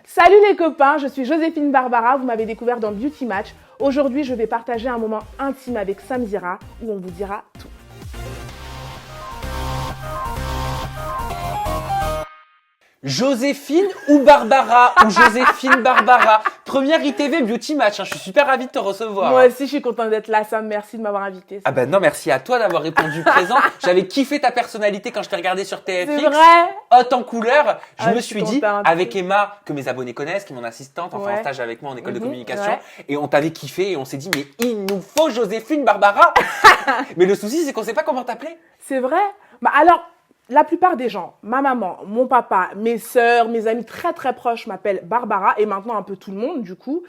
Salut les copains, je suis Joséphine Barbara, vous m'avez découvert dans Beauty Match. Aujourd'hui, je vais partager un moment intime avec Samzira où on vous dira tout. Joséphine ou Barbara ou Joséphine Barbara. Première ITV Beauty Match, je suis super ravie de te recevoir. Moi aussi, je suis contente d'être là, Sam. Merci de m'avoir invitée. Ah ben non, merci à toi d'avoir répondu présent. J'avais kiffé ta personnalité quand je t'ai regardé sur TFX. C'est vrai. Haute en couleur. Je me suis dit, contente. avec Emma, que mes abonnés connaissent, qui est mon assistante, enfin en stage avec moi en école de communication, et on t'avait kiffé et on s'est dit, mais il nous faut Joséphine Barbara. Mais le souci, c'est qu'on sait pas comment t'appeler. C'est vrai. Bah alors, la plupart des gens, ma maman, mon papa, mes sœurs, mes amis très très proches m'appellent Barbara et maintenant un peu tout le monde du coup.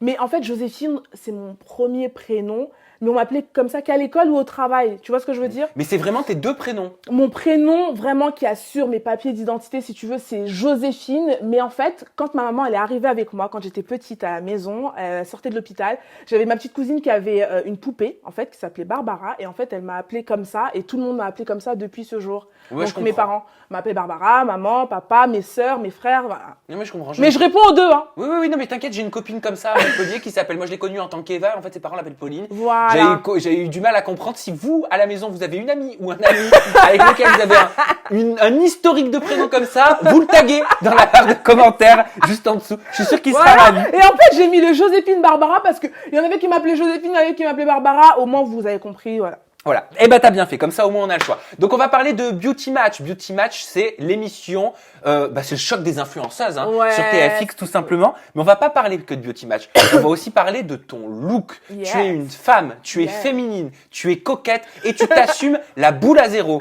Mais en fait, Joséphine, c'est mon premier prénom. Mais on m'appelait comme ça qu'à l'école ou au travail. Tu vois ce que je veux dire? Mais c'est vraiment tes deux prénoms. Mon prénom, vraiment, qui assure mes papiers d'identité, si tu veux, c'est Joséphine. Mais en fait, quand ma maman, elle est arrivée avec moi, quand j'étais petite à la maison, elle sortait de l'hôpital, j'avais ma petite cousine qui avait une poupée, en fait, qui s'appelait Barbara. Et en fait, elle m'a appelée comme ça. Et tout le monde m'a appelée comme ça depuis ce jour. Ouais, Donc, mes parents m'appelaient Barbara, maman, papa, mes sœurs, mes frères, voilà. Non, mais je comprends. Mais je réponds aux deux, hein. Oui, non, mais t'inquiète, j'ai une copine comme ça à Montpellier qui s'appelle, moi je l'ai connue en tant qu'Eva, en fait ses parents l'appellent Pauline. Voilà. J'ai eu du mal à comprendre si vous, à la maison, vous avez une amie ou un ami avec lequel vous avez un historique de prénom comme ça, vous le taguez dans la barre de commentaires juste en dessous. Je suis sûr qu'il sera ravi. Et en fait, j'ai mis le Joséphine Barbara parce que il y en avait qui m'appelaient Joséphine, il y en avait qui m'appelaient Barbara. Au moins, vous avez compris, voilà. Voilà. Eh ben, t'as bien fait. Comme ça, au moins, on a le choix. Donc, on va parler de Beauty Match. Beauty Match, c'est l'émission, c'est le choc des influenceuses, hein, Ouais. sur TFX, tout simplement. Mais on va pas parler que de Beauty Match. On va aussi parler de ton look. Yes. Tu es une femme, tu es Yes. féminine, tu es coquette et tu t'assumes la boule à zéro.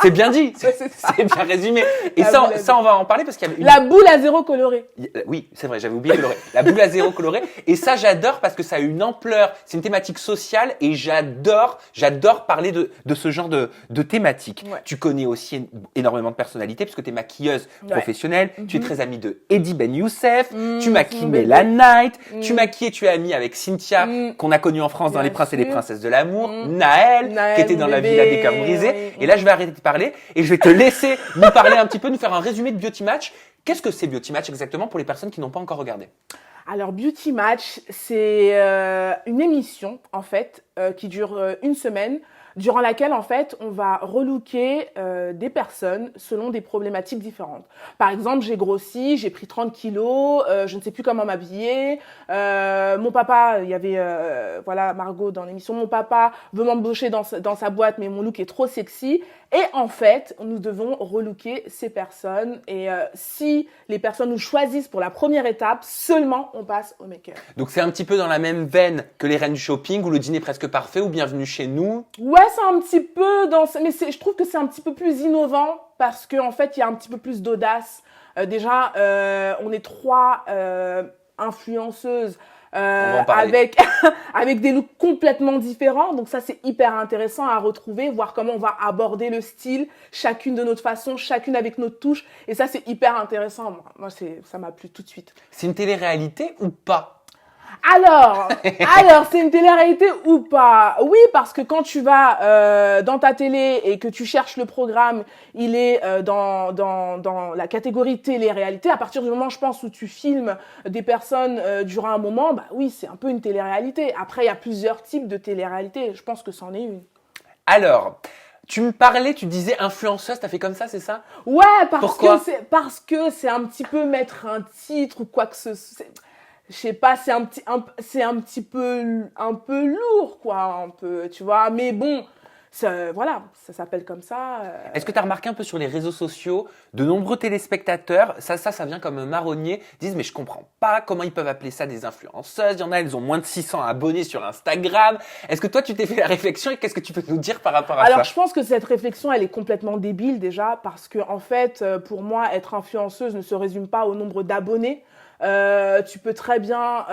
C'est bien dit. Ouais, c'est ça. C'est bien résumé. Et La ça, boule à ça, on va en parler parce qu'il y a une... La boule à zéro colorée. Oui, c'est vrai, j'avais oublié coloré. La boule à zéro colorée. Et ça, j'adore parce que ça a une ampleur. C'est une thématique sociale et j'adore parler de ce genre de thématique. Ouais. Tu connais aussi énormément de personnalités puisque tu es maquilleuse professionnelle. Tu es très amie de Eddie Ben Youssef. Tu maquilles bébé. Mela Knight. Tu maquilles et tu es amie avec Cynthia, qu'on a connue en France dans Bien Les Princes et les sûr. Princesses de l'amour. Naël, qui était mon dans la bébé, Villa des Cœurs Brisés. oui. Et là, je vais arrêter de parler et je vais te laisser nous parler un petit peu, nous faire un résumé de Beauty Match. Qu'est-ce que c'est Beauty Match exactement pour les personnes qui n'ont pas encore regardé? Alors, Beauty Match, c'est une émission, en fait, qui dure une semaine, durant laquelle, en fait, on va relooker des personnes selon des problématiques différentes. Par exemple, j'ai grossi, j'ai pris 30 kilos, je ne sais plus comment m'habiller. Mon papa, il y avait, voilà, Margot dans l'émission, mon papa veut m'embaucher dans sa boîte, mais mon look est trop sexy. Et en fait, nous devons relooker ces personnes. Et si les personnes nous choisissent pour la première étape, seulement on passe au make-up. Donc c'est un petit peu dans la même veine que les reines du shopping ou le dîner presque parfait ou bienvenue chez nous. Ouais, c'est un petit peu mais je trouve que c'est un petit peu plus innovant parce que en fait, il y a un petit peu plus d'audace. Déjà, on est trois influenceuses avec des looks complètement différents. Donc ça, c'est hyper intéressant à retrouver, voir comment on va aborder le style, chacune de notre façon, chacune avec notre touche. Et ça, c'est hyper intéressant. Moi, ça m'a plu tout de suite. C'est une télé-réalité ou pas? Alors, c'est une télé-réalité ou pas? Oui, parce que quand tu vas dans ta télé et que tu cherches le programme, il est dans la catégorie télé-réalité. À partir du moment, je pense, où tu filmes des personnes durant un moment, bah oui, c'est un peu une télé-réalité. Après, il y a plusieurs types de télé-réalité. Je pense que c'en est une. Alors, tu me parlais, tu disais influenceuse, t'as fait comme ça, c'est ça? Ouais, Pourquoi? parce que c'est un petit peu mettre un titre ou quoi que ce soit. Je sais pas, c'est un petit peu lourd, quoi, un peu, tu vois. Mais bon, voilà, ça s'appelle comme ça. Est-ce que tu as remarqué un peu sur les réseaux sociaux, de nombreux téléspectateurs, ça vient comme un marronnier, disent mais je comprends pas comment ils peuvent appeler ça des influenceuses. Il y en a, elles ont moins de 600 abonnés sur Instagram. Est-ce que toi, tu t'es fait la réflexion et qu'est-ce que tu peux nous dire par rapport à ça? Alors, je pense que cette réflexion, elle est complètement débile déjà parce que en fait, pour moi, être influenceuse ne se résume pas au nombre d'abonnés. Tu peux très bien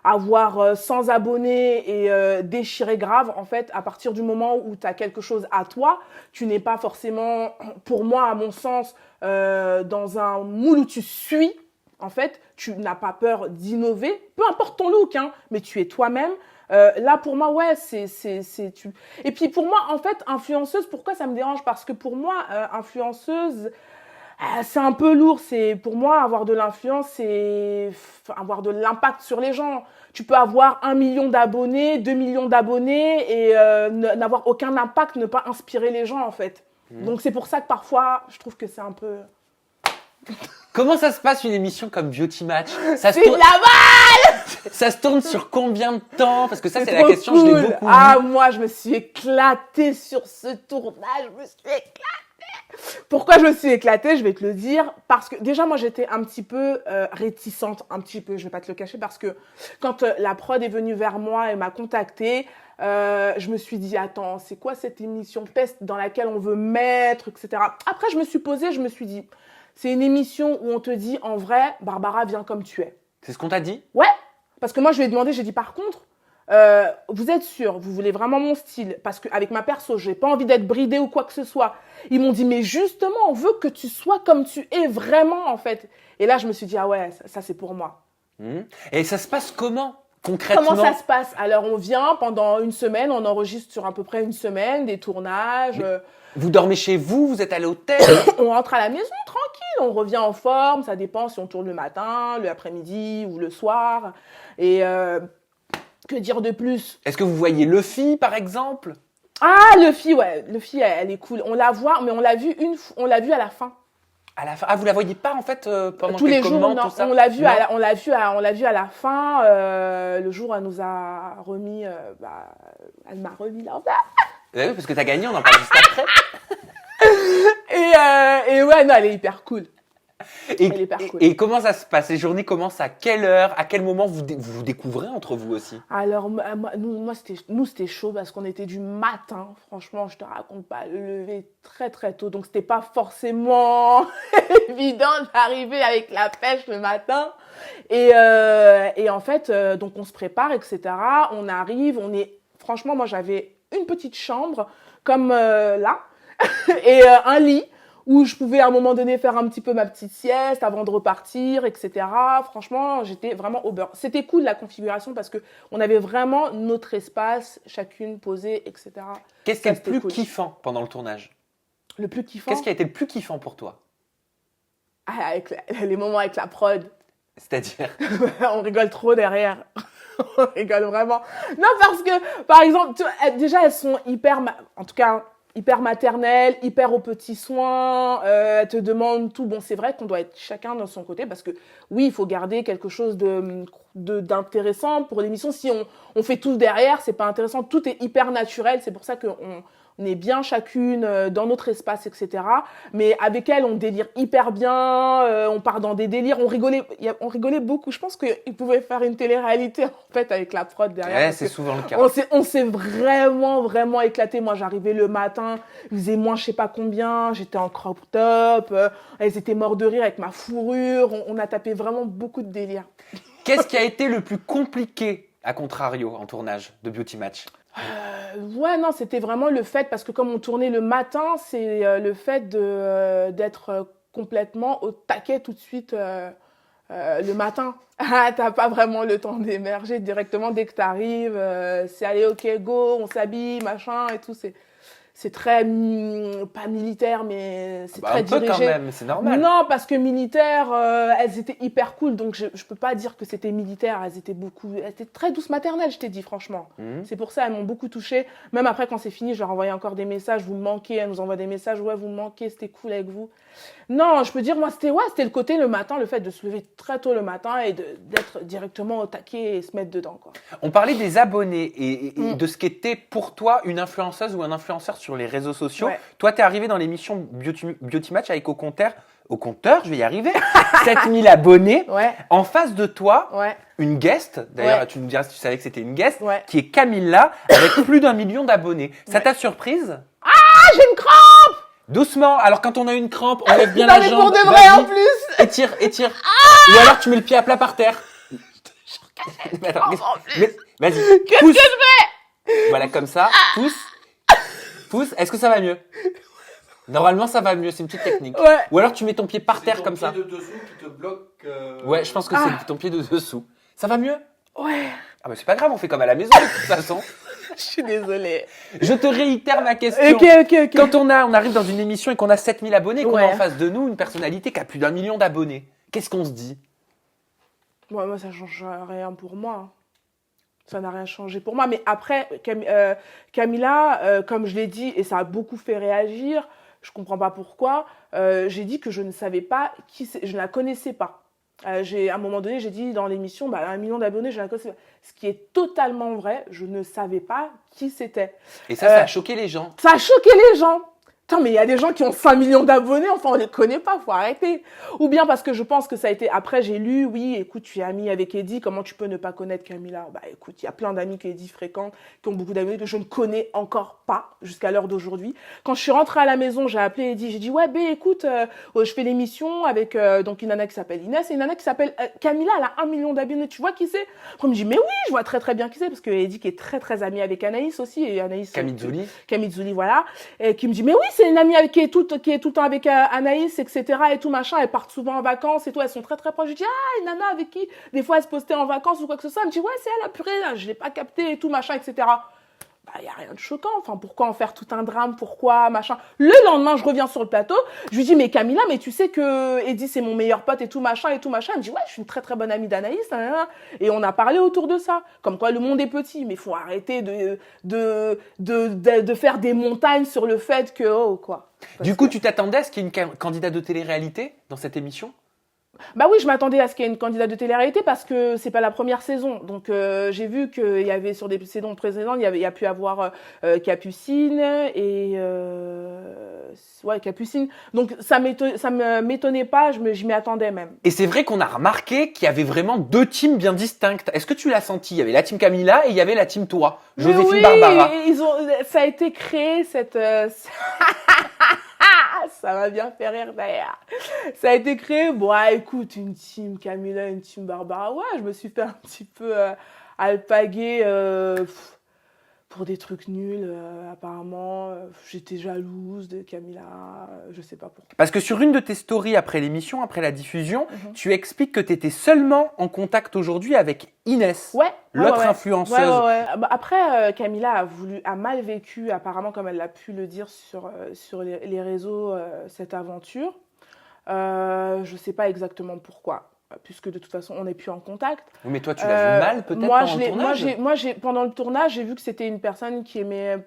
avoir 100 abonnés et déchirer grave. En fait, à partir du moment où tu as quelque chose à toi, tu n'es pas forcément, pour moi, à mon sens, dans un moule où tu suis. En fait, tu n'as pas peur d'innover, peu importe ton look, hein, mais tu es toi-même. Là, pour moi, ouais, tu. Et puis, pour moi, en fait, influenceuse, pourquoi ça me dérange? Parce que pour moi, influenceuse, C'est un peu lourd. C'est pour moi avoir de l'influence, c'est avoir de l'impact sur les gens. Tu peux avoir 1 million d'abonnés, 2 millions d'abonnés et n'avoir aucun impact, ne pas inspirer les gens en fait. Donc c'est pour ça que parfois je trouve que c'est un peu. Comment ça se passe une émission comme Beauty Match? Ça se C'est de tourne, la ça se tourne sur combien de temps? Parce que ça, c'est la trop question, je l'ai cool. beaucoup Ah, vue. moi, je me suis éclatée sur ce tournage. Je me suis éclatée. Pourquoi je me suis éclatée? Je vais te le dire. Parce que déjà, moi, j'étais un petit peu réticente. Un petit peu, je vais pas te le cacher. Parce que quand la prod est venue vers moi et m'a contactée, je me suis dit, attends, c'est quoi cette émission test dans laquelle on veut mettre, etc. Après, je me suis posée, je me suis dit, c'est une émission où on te dit, en vrai, Barbara, viens comme tu es. C'est ce qu'on t'a dit? Ouais, parce que moi, je lui ai demandé, j'ai dit, par contre, vous êtes sûr, vous voulez vraiment mon style? Parce qu'avec ma perso, j'ai pas envie d'être bridée ou quoi que ce soit. Ils m'ont dit, mais justement, on veut que tu sois comme tu es vraiment, en fait. Et là, je me suis dit, ah ouais, ça c'est pour moi. Et ça se passe comment, concrètement? Comment ça se passe? Alors, on vient pendant une semaine, on enregistre sur à peu près une semaine, des tournages. Vous dormez chez vous? Vous êtes à l'hôtel? On rentre à la maison tranquille, on revient en forme, ça dépend si on tourne le matin, l'après-midi ou le soir. Et que dire de plus? Est-ce que vous voyez Luffy, par exemple? Ah, Luffy, ouais, Luffy, elle est cool. On la voit, mais on l'a vue on l'a vue à la fin. À la fin. Ah, vous la voyez pas, en fait, pendant Tous qu'elle les jours, commente, non, tout ça? on l'a vue Non. on l'a vue à la fin. Le jour où elle nous a remis, elle m'a remis là. Oui, parce que t'as gagné, on en parle juste après. Et ouais, non, elle est hyper cool. Et, Elle est hyper cool. et comment ça se passe? Les journées commencent à quelle heure? À quel moment vous vous découvrez entre vous aussi? Alors, c'était chaud parce qu'on était du matin. Franchement, je te raconte pas, le lever très très tôt. Donc, c'était pas forcément évident d'arriver avec la pêche le matin. Et en fait, donc on se prépare, etc. On arrive, franchement, moi j'avais une petite chambre comme là et un lit où je pouvais à un moment donné faire un petit peu ma petite sieste avant de repartir, etc. Franchement, j'étais vraiment au beurre. C'était cool la configuration parce que on avait vraiment notre espace, chacune posée, etc. Qu'est-ce qui est le c'était plus cool. kiffant pendant le tournage? Le plus kiffant, Qu'est-ce qui a été le plus kiffant pour toi? avec les moments avec la prod. C'est-à-dire? On rigole trop derrière. On rigole vraiment. Non, parce que, par exemple, déjà, elles sont en tout cas, hyper maternelles, hyper aux petits soins. Elles te demandent tout. Bon, c'est vrai qu'on doit être chacun dans son côté parce que, oui, il faut garder quelque chose d'intéressant pour l'émission. Si on fait tout derrière, c'est pas intéressant. Tout est hyper naturel. C'est pour ça qu'on est bien chacune dans notre espace, etc. Mais avec elle, on délire hyper bien, on part dans des délires, on rigolait beaucoup. Je pense qu'ils pouvaient faire une télé-réalité en fait avec la prod derrière. Ouais, parce c'est que souvent le cas. on s'est vraiment, vraiment éclaté. Moi, j'arrivais le matin, il faisait moins je sais pas combien, j'étais en crop top, elles étaient mortes de rire avec ma fourrure. On a tapé vraiment beaucoup de délire. Qu'est-ce qui a été le plus compliqué, à contrario, en tournage de Beauty Match? Ouais, non, c'était vraiment le fait, parce que comme on tournait le matin, c'est le fait d'être complètement au taquet tout de suite le matin. Ah, t'as pas vraiment le temps d'émerger directement dès que t'arrives. C'est allez, ok, go, on s'habille, machin et tout. C'est très, pas militaire, mais c'est très un peu dirigé. quand même, c'est normal. Non, parce que militaire, elles étaient hyper cool, donc je peux pas dire que c'était militaire. Elles étaient très douces maternelles, je t'ai dit, franchement. C'est pour ça, elles m'ont beaucoup touchée. Même après, quand c'est fini, je leur envoyais encore des messages. Vous me manquez, elles nous envoient des messages. Ouais, vous me manquez, c'était cool avec vous. Non, je peux dire, moi, c'était le côté le matin, le fait de se lever très tôt le matin et d'être directement au taquet et se mettre dedans, quoi. On parlait des abonnés et de ce qu'était pour toi une influenceuse ou un influenceur sur les réseaux sociaux. Ouais. Toi, t'es arrivé dans l'émission Beauty Match avec au compteur, je vais y arriver, 7000 abonnés. Ouais, En face de toi, ouais, une guest, d'ailleurs, Ouais. tu nous diras si tu savais que c'était une guest, ouais. qui est Camilla, avec plus d'1 million d'abonnés. Ça t'a surprise? Ah, j'ai une crampe! Doucement, alors quand on a une crampe, on lève bien Non, la mais jambe. pour de vrai, Vas-y, en plus! Étire. Ou alors tu mets le pied à plat par terre. Mais attends, vas-y, Qu'est-ce pousse. que je fais? Voilà, comme ça, pousse. Est-ce que ça va mieux? Normalement, ça va mieux, c'est une petite technique. Ouais. Ou alors tu mets ton pied par terre comme ça. C'est ton pied de dessous qui te bloque. Ouais, je pense que c'est ton pied de dessous. Ça va mieux? Ouais. Ah bah c'est pas grave, on fait comme à la maison de toute façon. Je suis désolée. Je te réitère ma question. Ok. Quand on arrive dans une émission et qu'on a 7000 abonnés, et qu'on a Ouais. en face de nous une personnalité qui a plus d'1 million d'abonnés, qu'est-ce qu'on se dit? Moi, ça change rien pour moi. Ça n'a rien changé pour moi. Mais après, Camilla, comme je l'ai dit, et ça a beaucoup fait réagir, je comprends pas pourquoi, j'ai dit que je ne savais pas je ne la connaissais pas. À un moment donné, j'ai dit dans l'émission, 1 million d'abonnés, je la connaissais pas. Ce qui est totalement vrai, je ne savais pas qui c'était. Et ça a choqué les gens. Ça a choqué les gens. Putain, mais il y a des gens qui ont 5 millions d'abonnés, enfin on les connaît pas, faut arrêter. Ou bien parce que je pense que ça a été... Après j'ai lu, oui, écoute, tu es amie avec Eddie, comment tu peux ne pas connaître Camilla? Bah écoute, il y a plein d'amis que Eddie fréquente, qui ont beaucoup d'abonnés, que je ne connais encore pas jusqu'à l'heure d'aujourd'hui. Quand je suis rentrée à la maison, j'ai appelé Eddie, j'ai dit, ouais, écoute, je fais l'émission avec donc une nana qui s'appelle Inès et une nana qui s'appelle Camilla, elle a 1 million d'abonnés, tu vois qui c'est? Après il me dit, mais oui, je vois très très bien qui c'est, parce que Eddie qui est très très ami avec Anaïs aussi, et Anaïs... Camille Zouli, voilà, et qui me dit, mais oui, c'est une amie qui est tout le temps avec Anaïs, etc. et tout machin. Elles partent souvent en vacances et tout. Elles sont très très proches. Je dis, une nana avec qui, des fois, elle se postait en vacances ou quoi que ce soit. Elle me dit, ouais, c'est elle, la purée, là, je l'ai pas capté et tout machin, etc. Il n'y a rien de choquant. Enfin, pourquoi en faire tout un drame? Pourquoi, machin? Le lendemain, je reviens sur le plateau. Je lui dis, mais Camilla, mais tu sais que Eddie, c'est mon meilleur pote et tout machin et tout machin. Elle me dit, ouais, je suis une très très bonne amie d'Anaïs. Et on a parlé autour de ça. Comme quoi, le monde est petit. Mais il faut arrêter de faire des montagnes sur le fait que, quoi. Du coup, tu t'attendais à ce qu'il y ait une candidate de télé-réalité dans cette émission? Bah oui, je m'attendais à ce qu'il y ait une candidate de télé-réalité parce que c'est pas la première saison. Donc j'ai vu qu'il y avait sur des saisons précédentes, il y a pu avoir Capucine et Capucine. Donc ça m'étonnait pas, j'y m'y attendais même. Et c'est vrai qu'on a remarqué qu'il y avait vraiment 2 teams bien distinctes. Est-ce que tu l'as senti? Il y avait la team Camilla et il y avait la team toi, Joséphine oui, Barbara. Ça a été créé cette ça m'a bien fait rire d'ailleurs. Ça a été créé, écoute, une team Camilla, une team Barbara. Ouais, je me suis fait un petit peu alpaguer pour des trucs nuls. Apparemment, j'étais jalouse de Camilla, je sais pas pourquoi. Parce que sur une de tes stories après l'émission, après la diffusion, tu expliques que tu étais seulement en contact aujourd'hui avec Inès, l'autre influenceuse. Ouais. Après, Camilla a mal vécu, apparemment, comme elle a pu le dire sur les réseaux, cette aventure. Je sais pas exactement pourquoi, puisque de toute façon, on n'est plus en contact. Oui, mais toi, tu l'as vu mal peut-être pendant le tournage? Pendant le tournage, j'ai vu que c'était une personne qui aimait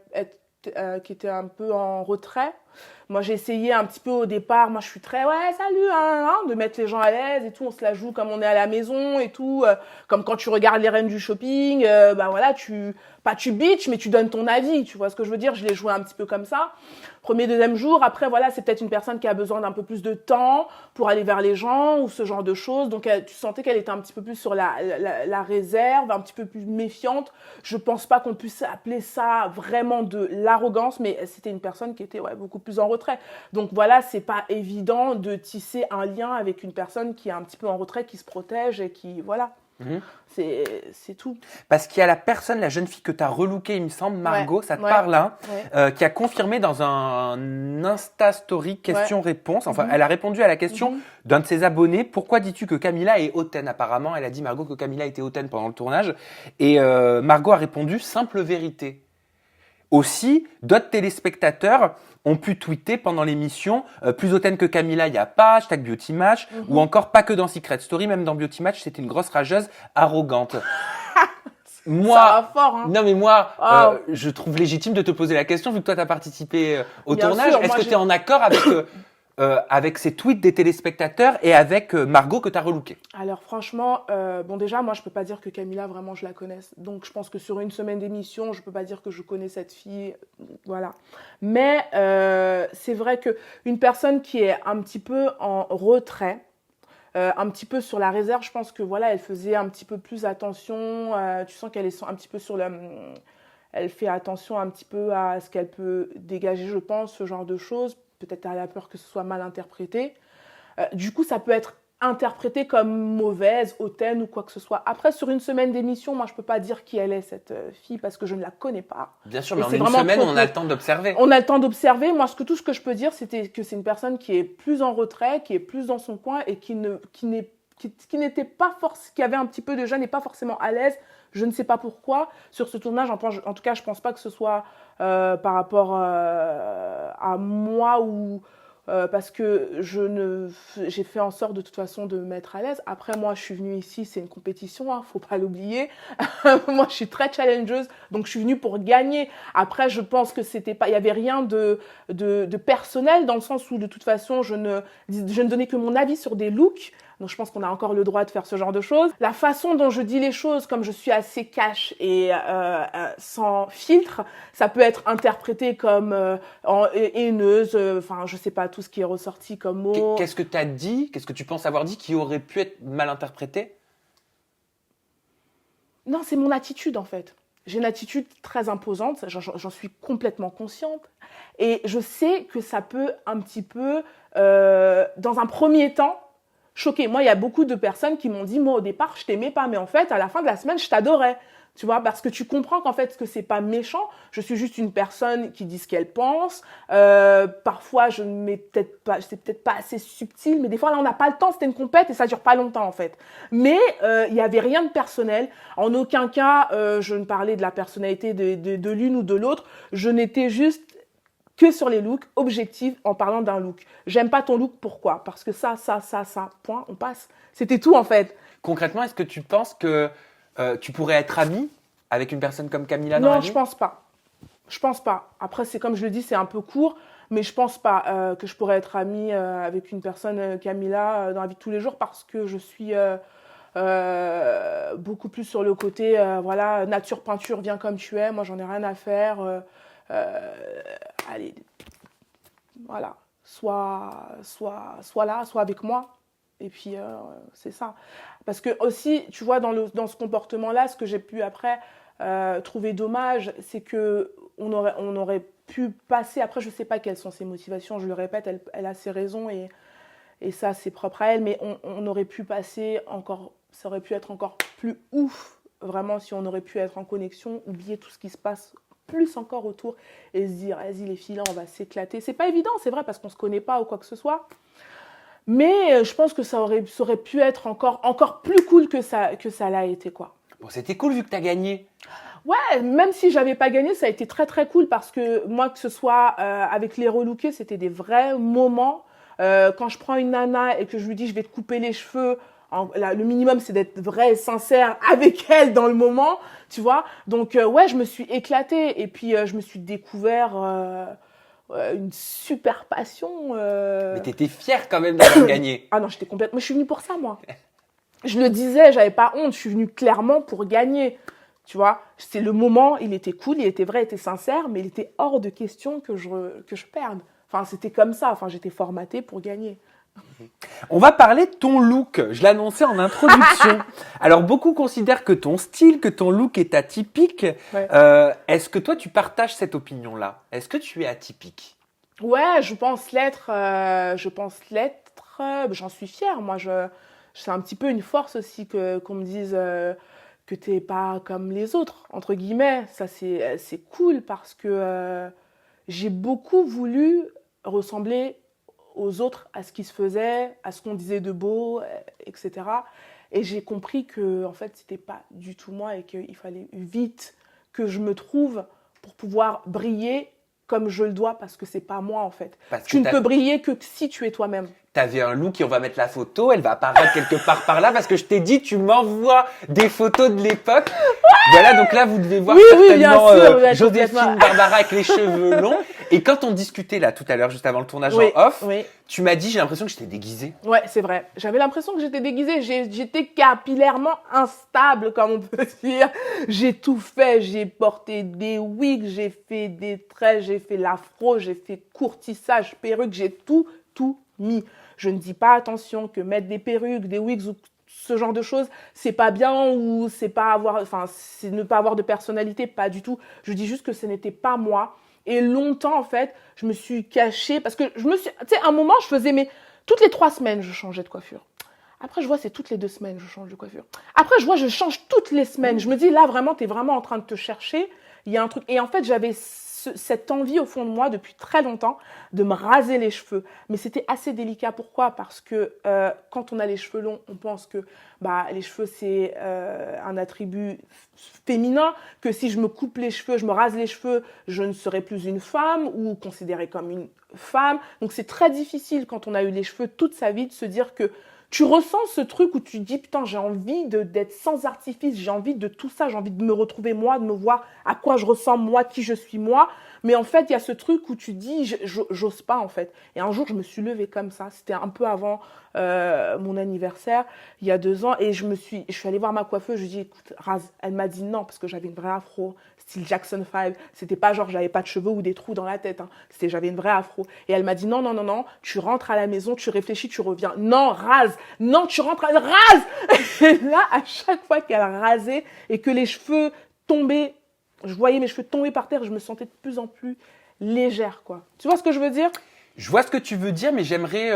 qui était un peu en retrait. Moi, j'ai essayé un petit peu au départ. Moi, je suis très, ouais, salut, de mettre les gens à l'aise et tout. On se la joue comme on est à la maison et tout. Comme quand tu regardes les reines du shopping, voilà, tu bitches, mais tu donnes ton avis. Tu vois ce que je veux dire? Je l'ai joué un petit peu comme ça. Premier, deuxième jour. Après, voilà, c'est peut-être une personne qui a besoin d'un peu plus de temps pour aller vers les gens ou ce genre de choses. Donc, tu sentais qu'elle était un petit peu plus sur la réserve, un petit peu plus méfiante. Je pense pas qu'on puisse appeler ça vraiment de l'arrogance, mais c'était une personne qui était beaucoup plus en retrait. Donc voilà, c'est pas évident de tisser un lien avec une personne qui est un petit peu en retrait, qui se protège et qui, voilà. C'est tout. Parce qu'il y a la jeune fille que tu as relookée, il me semble, Margot, ça te parle, hein, qui a confirmé dans un Insta Story question-réponse. Enfin, elle a répondu à la question d'un de ses abonnés. Pourquoi dis-tu que Camilla est hautaine? Apparemment, elle a dit, Margot, que Camilla était hautaine pendant le tournage. Et Margot a répondu, simple vérité. Aussi, d'autres téléspectateurs ont pu tweeter pendant l'émission plus hautaine que Camilla, il n'y a pas, hashtag Beauty Match, ou encore pas que dans Secret Story, même dans Beauty Match, c'était une grosse rageuse arrogante. Moi, ça va fort, hein. Non mais moi, je trouve légitime de te poser la question, vu que toi tu as participé au tournage. Est-ce que tu es en accord avec ces tweets des téléspectateurs et avec Margot que tu as relooké? Alors franchement, déjà, moi je peux pas dire que Camilla, vraiment, je la connaisse. Donc je pense que sur une semaine d'émission, je peux pas dire que je connais cette fille, voilà. Mais c'est vrai qu'une personne qui est un petit peu en retrait, un petit peu sur la réserve, je pense que voilà, elle faisait un petit peu plus attention, tu sens qu'elle est un petit peu elle fait attention un petit peu à ce qu'elle peut dégager, je pense, ce genre de choses. Peut-être elle a peur que ce soit mal interprété. Du coup, ça peut être interprété comme mauvaise, hautaine ou quoi que ce soit. Après, sur une semaine d'émission, moi, je peux pas dire qui elle est, cette fille, parce que je ne la connais pas. Bien sûr, mais en une semaine, on a le temps d'observer. On a le temps d'observer. Moi, tout ce que je peux dire, c'était que c'est une personne qui est plus en retrait, qui est plus dans son coin et qui qui n'était pas qui avait un petit peu de jeunes, n'est pas forcément à l'aise. Je ne sais pas pourquoi. Sur ce tournage, en tout cas, je pense pas que ce soit par rapport à moi ou parce que j'ai fait en sorte de toute façon de me mettre à l'aise. Après, moi, je suis venue ici, c'est une compétition, hein, faut pas l'oublier. Moi, je suis très challengeuse, donc je suis venue pour gagner. Après, je pense que il y avait rien de personnel dans le sens où de toute façon, je ne donnais que mon avis sur des looks. Donc, je pense qu'on a encore le droit de faire ce genre de choses. La façon dont je dis les choses, comme je suis assez cash et sans filtre, ça peut être interprété comme haineuse. Enfin, je sais pas tout ce qui est ressorti comme mot. Qu'est-ce que tu as dit, qu'est-ce que tu penses avoir dit qui aurait pu être mal interprété? Non, c'est mon attitude en fait. J'ai une attitude très imposante, j'en suis complètement consciente. Et je sais que ça peut un petit peu, dans un premier temps, choquer. Moi, il y a beaucoup de personnes qui m'ont dit, moi au départ, je t'aimais pas, mais en fait, à la fin de la semaine, je t'adorais. Tu vois, parce que tu comprends qu'en fait, que c'est pas méchant. Je suis juste une personne qui dit ce qu'elle pense. Parfois, c'est peut-être pas assez subtil, mais des fois, là, on n'a pas le temps. C'était une compète et ça dure pas longtemps, en fait. Mais il y avait rien de personnel. En aucun cas, je ne parlais de la personnalité de l'une ou de l'autre. Je n'étais juste que sur les looks, objective en parlant d'un look. J'aime pas ton look, pourquoi? Parce que ça, point, on passe. C'était tout, en fait. Concrètement, est-ce que tu penses que tu pourrais être amie avec une personne comme Camila dans la Non, vie? je pense pas. Je pense pas. Après, c'est comme je le dis, c'est un peu court, mais je pense pas que je pourrais être amie avec une personne Camila dans la vie de tous les jours parce que je suis beaucoup plus sur le côté, voilà, nature, peinture, viens comme tu es. Moi, j'en ai rien à faire. Allez, voilà, soit là, soit avec moi. Et puis, c'est ça. Parce que aussi, tu vois, dans ce comportement-là, ce que j'ai pu après trouver dommage, c'est qu'on aurait pu passer, après je ne sais pas quelles sont ses motivations, je le répète, elle a ses raisons et ça c'est propre à elle, mais on aurait pu passer encore, ça aurait pu être encore plus ouf, vraiment, si on aurait pu être en connexion, oublier tout ce qui se passe plus encore autour et se dire, vas-y les filles, là on va s'éclater. C'est pas évident, c'est vrai, parce qu'on se connaît pas ou quoi que ce soit. Mais je pense que ça aurait pu être encore plus cool que ça l'a été, quoi. Bon, c'était cool vu que tu as gagné. Ouais, même si j'avais pas gagné, ça a été très très cool parce que moi, que ce soit avec les relookés, c'était des vrais moments. Quand je prends une nana et que je lui dis je vais te couper les cheveux, le minimum c'est d'être vrai et sincère avec elle dans le moment, tu vois. Donc ouais, je me suis éclatée et puis je me suis découvert une super passion. Mais t'étais fière quand même d'avoir gagné. Ah non, j'étais complètement... Mais je suis venue pour ça, moi. Je le disais, j'avais pas honte. Je suis venue clairement pour gagner. Tu vois, c'est le moment, il était cool, il était vrai, il était sincère, mais il était hors de question que je perde. Enfin, c'était comme ça. Enfin, j'étais formatée pour gagner. On va parler de ton look. Je l'annonçais en introduction. Alors, beaucoup considèrent que ton style, que ton look est atypique. Ouais. Est-ce que toi, tu partages cette opinion-là? Est-ce que tu es atypique? Ouais, je pense l'être. J'en suis fière. Moi, c'est un petit peu une force aussi qu'on me dise que t'es pas comme les autres, entre guillemets. Ça, c'est cool parce que j'ai beaucoup voulu ressembler aux autres, à ce qui se faisait, à ce qu'on disait de beau, etc. Et j'ai compris que en fait, c'était pas du tout moi et qu'il fallait vite que je me trouve pour pouvoir briller comme je le dois parce que c'est pas moi en fait. Tu ne peux briller que si tu es toi-même. T'avais un look et on va mettre la photo, elle va apparaître quelque part par là parce que je t'ai dit tu m'envoies des photos de l'époque. Ouais, voilà, donc là vous devez voir certainement Joséphine Barbara avec les cheveux longs. Et quand on discutait là tout à l'heure juste avant le tournage en off, tu m'as dit j'ai l'impression que j'étais déguisée. Ouais, c'est vrai. J'avais l'impression que j'étais déguisée. J'étais capillairement instable, comme on peut dire. J'ai tout fait. J'ai porté des wigs, j'ai fait des traits, j'ai fait l'afro, j'ai fait courtissage, perruque, j'ai tout mis. Je ne dis pas attention que mettre des perruques, des wigs ou ce genre de choses, c'est pas bien ou c'est ne pas avoir de personnalité, pas du tout. Je dis juste que ce n'était pas moi. Et longtemps, en fait, je me suis cachée parce que tu sais, à un moment, je faisais toutes les 3 semaines, je changeais de coiffure. Après, je vois, c'est toutes les 2 semaines, je change de coiffure. Après, je vois, je change toutes les semaines. Je me dis, là, vraiment, t'es vraiment en train de te chercher. Il y a un truc. Et en fait, j'avais cette envie au fond de moi depuis très longtemps de me raser les cheveux. Mais c'était assez délicat. Pourquoi ? Parce que quand on a les cheveux longs, on pense que les cheveux, c'est un attribut féminin, que si je me coupe les cheveux, je me rase les cheveux, je ne serai plus une femme ou considérée comme une femme. Donc c'est très difficile quand on a eu les cheveux toute sa vie de se dire que tu ressens ce truc où tu te dis, putain, j'ai envie d'être sans artifice, j'ai envie de tout ça, j'ai envie de me retrouver moi, de me voir à quoi je ressemble moi, qui je suis moi. Mais en fait, il y a ce truc où tu te dis, j'ose pas en fait. Et un jour, je me suis levée comme ça. C'était un peu avant mon anniversaire, il y a 2 ans. Et je suis allée voir ma coiffeuse, je lui ai dit, écoute, rase. Elle m'a dit non, parce que j'avais une vraie afro, style Jackson 5. C'était pas genre, j'avais pas de cheveux ou des trous dans la tête. Hein. J'avais une vraie afro. Et elle m'a dit non, non, non, non, tu rentres à la maison, tu réfléchis, tu reviens. Non, rase. Non, tu rentres, rase. Et là, à chaque fois qu'elle rasait et que les cheveux tombaient, je voyais mes cheveux tomber par terre, je me sentais de plus en plus légère, quoi. Tu vois ce que je veux dire ? Je vois ce que tu veux dire, mais j'aimerais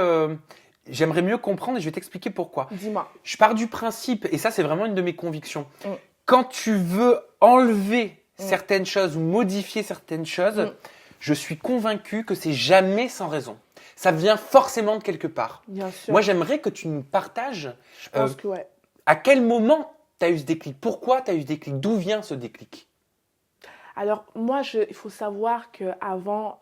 mieux comprendre et je vais t'expliquer pourquoi. Dis-moi. Je pars du principe, et ça c'est vraiment une de mes convictions, quand tu veux enlever certaines choses ou modifier certaines choses, je suis convaincu que c'est jamais sans raison. Ça vient forcément de quelque part. Bien sûr. Moi, j'aimerais que tu nous partages Je pense que ouais. à quel moment tu as eu ce déclic. Pourquoi tu as eu ce déclic ? D'où vient ce déclic ? Alors, moi, il faut savoir qu'avant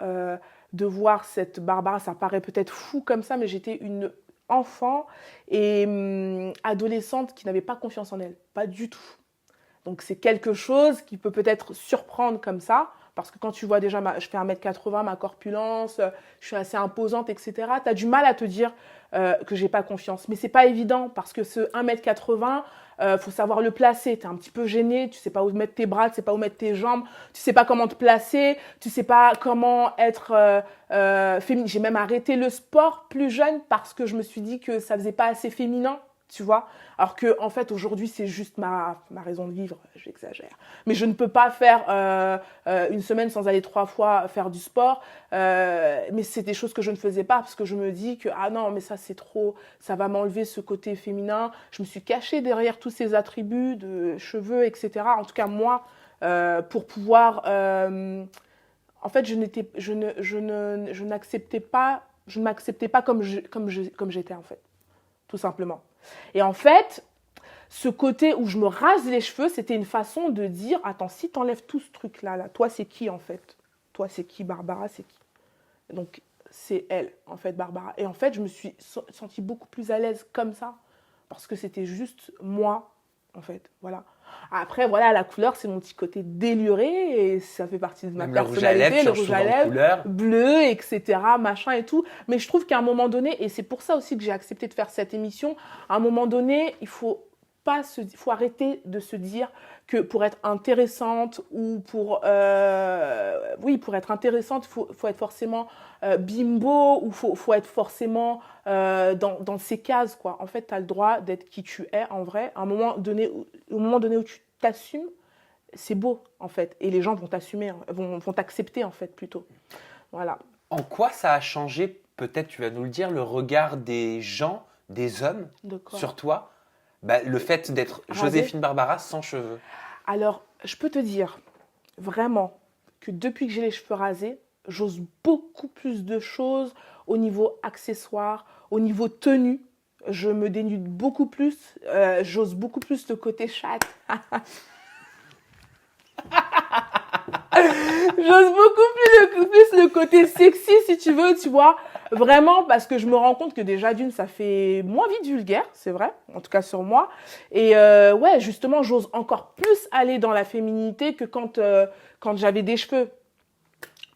de voir cette Barbara, ça paraît peut-être fou comme ça, mais j'étais une enfant et adolescente qui n'avait pas confiance en elle. Pas du tout. Donc, c'est quelque chose qui peut peut-être surprendre comme ça. Parce que quand tu vois déjà, je fais 1m80, ma corpulence, je suis assez imposante, etc. Tu as du mal à te dire que j'ai pas confiance. Mais c'est pas évident parce que ce 1m80, faut savoir le placer. Tu es un petit peu gêné, tu sais pas où mettre tes bras, tu sais pas où mettre tes jambes, tu sais pas comment te placer, tu sais pas comment être féminine. J'ai même arrêté le sport plus jeune parce que je me suis dit que ça faisait pas assez féminin. Tu vois, alors que en fait aujourd'hui c'est juste ma raison de vivre, j'exagère. Mais je ne peux pas faire une semaine sans aller 3 fois faire du sport. Mais c'est des choses que je ne faisais pas parce que je me dis que ah non mais ça c'est trop, ça va m'enlever ce côté féminin. Je me suis cachée derrière tous ces attributs de cheveux, etc. En tout cas moi, pour pouvoir, en fait je n'acceptais pas, je ne m'acceptais pas comme j'étais en fait, tout simplement. Et en fait, ce côté où je me rase les cheveux, c'était une façon de dire, attends, si t'enlèves tout ce truc-là, toi, c'est qui en fait ? Toi, c'est qui ? Barbara, c'est qui ? Donc, c'est elle, en fait, Barbara. Et en fait, je me suis sentie beaucoup plus à l'aise comme ça, parce que c'était juste moi, en fait, voilà. Après, voilà, la couleur, c'est mon petit côté déluré, et ça fait partie de ma personnalité, le rouge à lèvres, bleu, etc., machin et tout. Mais je trouve qu'à un moment donné, et c'est pour ça aussi que j'ai accepté de faire cette émission, à un moment donné, il faut arrêter de se dire que pour être intéressante ou pour être intéressante, faut être forcément bimbo ou faut être forcément dans ces cases, quoi. En fait, tu as le droit d'être qui tu es en vrai. À un moment donné, au moment donné où tu t'assumes, c'est beau en fait, et les gens vont t'assumer, vont t'accepter en fait plutôt. Voilà. En quoi ça a changé, peut-être tu vas nous le dire, le regard des gens, des hommes sur toi? Le fait d'être Joséphine Barbara sans cheveux. Alors, je peux te dire vraiment que depuis que j'ai les cheveux rasés, j'ose beaucoup plus de choses au niveau accessoires, au niveau tenue. Je me dénude beaucoup plus, j'ose beaucoup plus le côté chatte. J'ose beaucoup plus le côté sexy, si tu veux, tu vois. Vraiment, parce que je me rends compte que déjà, d'une, ça fait moins vite vulgaire, c'est vrai, en tout cas sur moi. Et ouais, justement, j'ose encore plus aller dans la féminité que quand j'avais des cheveux.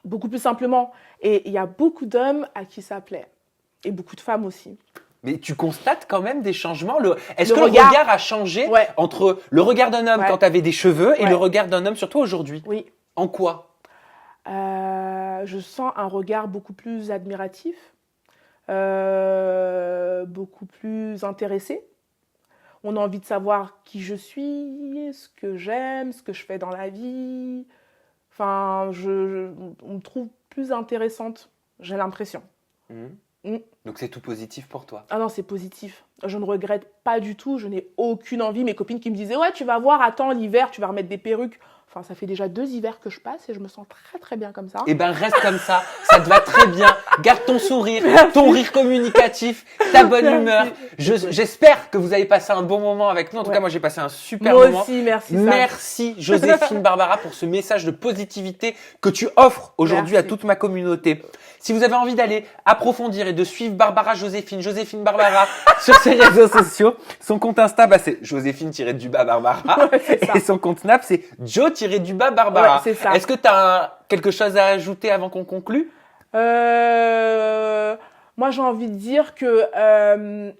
Beaucoup plus simplement. Et il y a beaucoup d'hommes à qui ça plaît. Et beaucoup de femmes aussi. Mais tu constates quand même des changements. Est-ce que le regard a changé entre le regard d'un homme quand tu avais des cheveux et le regard d'un homme sur toi aujourd'hui ? Oui. En quoi ? Je sens un regard beaucoup plus admiratif, beaucoup plus intéressé. On a envie de savoir qui je suis, ce que j'aime, ce que je fais dans la vie. Enfin, on me trouve plus intéressante, j'ai l'impression. Donc c'est tout positif pour toi? Ah non, c'est positif. Je ne regrette pas du tout, je n'ai aucune envie. Mes copines qui me disaient « Ouais, tu vas voir, attends, l'hiver, tu vas remettre des perruques. » Enfin, ça fait déjà 2 hivers que je passe et je me sens très très bien comme ça. Eh ben, reste comme ça te va très bien. Garde ton sourire, ton rire communicatif, ta bonne humeur. J'espère que vous avez passé un bon moment avec nous. En tout cas, moi, j'ai passé un super Moi moment. aussi, merci. Sam. Merci Joséphine Barbara pour ce message de positivité que tu offres aujourd'hui à toute ma communauté. Si vous avez envie d'aller approfondir et de suivre Barbara Joséphine Barbara sur ses réseaux sociaux, son compte Insta, c'est Joséphine-du-bas Barbara. Ouais, c'est ça. Et son compte Snap, c'est Jo-du-bas Barbara. Ouais, c'est ça. Est-ce que tu as quelque chose à ajouter avant qu'on conclue? Moi, j'ai envie de dire que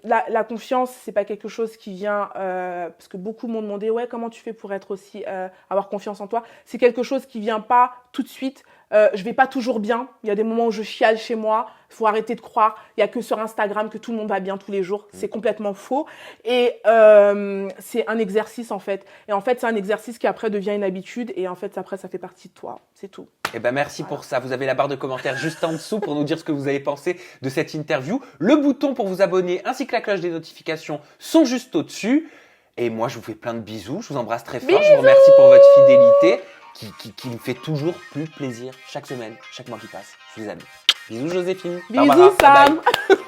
la confiance, c'est pas quelque chose qui vient parce que beaucoup m'ont demandé ouais comment tu fais pour être aussi avoir confiance en toi. C'est quelque chose qui vient pas tout de suite. Je vais pas toujours bien. Il y a des moments où je chiale chez moi. Il faut arrêter de croire. Il y a que sur Instagram que tout le monde va bien tous les jours. C'est complètement faux. Et c'est un exercice en fait. Et en fait, c'est un exercice qui après devient une habitude. Et en fait, après, ça fait partie de toi. C'est tout. Eh ben merci pour ça. Vous avez la barre de commentaires juste en dessous pour nous dire ce que vous avez pensé de cette interview. Le bouton pour vous abonner ainsi que la cloche des notifications sont juste au-dessus. Et moi, je vous fais plein de bisous. Je vous embrasse très fort. Bisous. Je vous remercie pour votre fidélité qui me fait toujours plus plaisir chaque semaine, chaque mois qui passe. Je vous aime. Bisous Joséphine. Bisous Barbara, bye bye. Sam.